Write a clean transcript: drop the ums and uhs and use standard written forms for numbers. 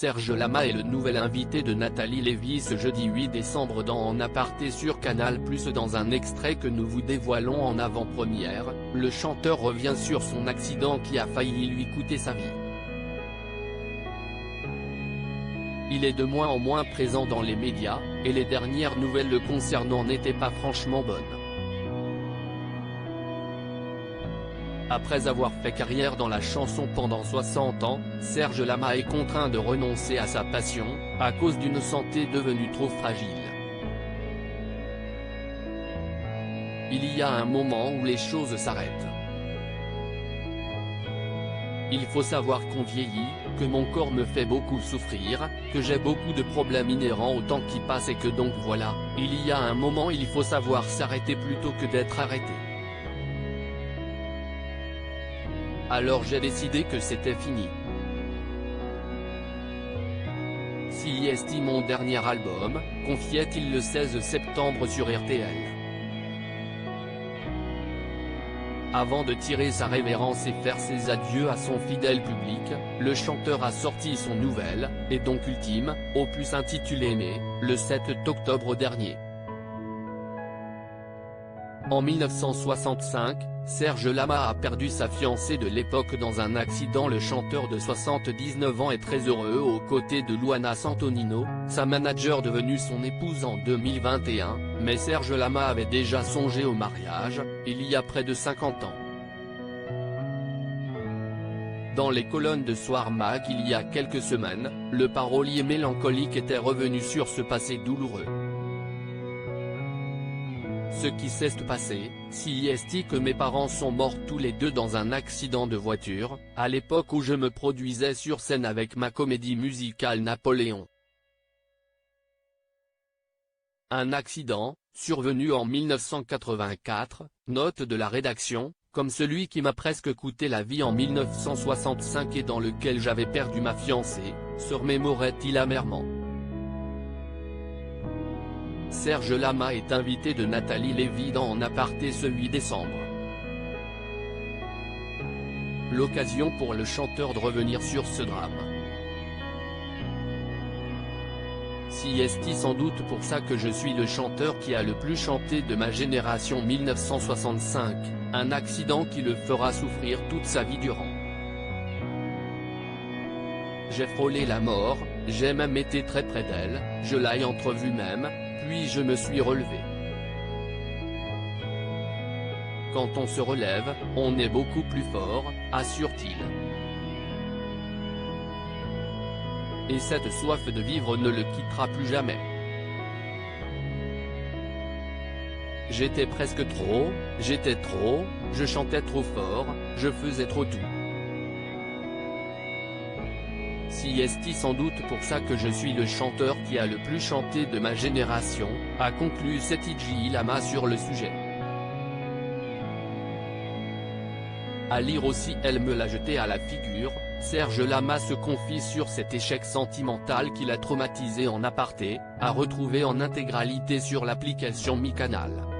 Serge Lama est le nouvel invité de Nathalie Lévy ce jeudi 8 décembre dans En Aparté sur Canal+. Dans un extrait que nous vous dévoilons en avant-première, le chanteur revient sur son accident qui a failli lui coûter sa vie. Il est de moins en moins présent dans les médias, et les dernières nouvelles le concernant n'étaient pas franchement bonnes. Après avoir fait carrière dans la chanson pendant 60 ans, Serge Lama est contraint de renoncer à sa passion, à cause d'une santé devenue trop fragile. Il y a un moment où les choses s'arrêtent. Il faut savoir qu'on vieillit, que mon corps me fait beaucoup souffrir, que j'ai beaucoup de problèmes inhérents au temps qui passe et que donc voilà, il y a un moment il faut savoir s'arrêter plutôt que d'être arrêté. Alors j'ai décidé que c'était fini. CIST mon dernier album, confiait-il le 16 septembre sur RTL. Avant de tirer sa révérence et faire ses adieux à son fidèle public, le chanteur a sorti son nouvel, et donc ultime, opus intitulé Mais, le 7 octobre dernier. En 1965, Serge Lama a perdu sa fiancée de l'époque dans un accident. Le chanteur de 79 ans est très heureux aux côtés de Luana Santonino, sa manager devenue son épouse en 2021, mais Serge Lama avait déjà songé au mariage, il y a près de 50 ans. Dans les colonnes de Soir Mag il y a quelques semaines, le parolier mélancolique était revenu sur ce passé douloureux. Ce qui s'est passé, CIST que mes parents sont morts tous les deux dans un accident de voiture, à l'époque où je me produisais sur scène avec ma comédie musicale Napoléon. Un accident, survenu en 1984, note de la rédaction, comme celui qui m'a presque coûté la vie en 1965 et dans lequel j'avais perdu ma fiancée, se remémorait-il amèrement. Serge Lama est invité de Nathalie Lévy dans En Aparté ce 8 décembre. L'occasion pour le chanteur de revenir sur ce drame. CIST sans doute pour ça que je suis le chanteur qui a le plus chanté de ma génération 1965, un accident qui le fera souffrir toute sa vie durant. J'ai frôlé la mort, j'ai même été très près d'elle, je l'ai entrevue même, puis je me suis relevé. Quand on se relève, on est beaucoup plus fort, assure-t-il. Et cette soif de vivre ne le quittera plus jamais. J'étais presque trop, je chantais trop fort, je faisais trop tout. CIST sans doute pour ça que je suis le chanteur qui a le plus chanté de ma génération, a conclu Serge Lama sur le sujet. À lire aussi Elle me l'a jeté à la figure, Serge Lama se confie sur cet échec sentimental qui l'a traumatisé. En aparté, à retrouver en intégralité sur l'application Mi Canal.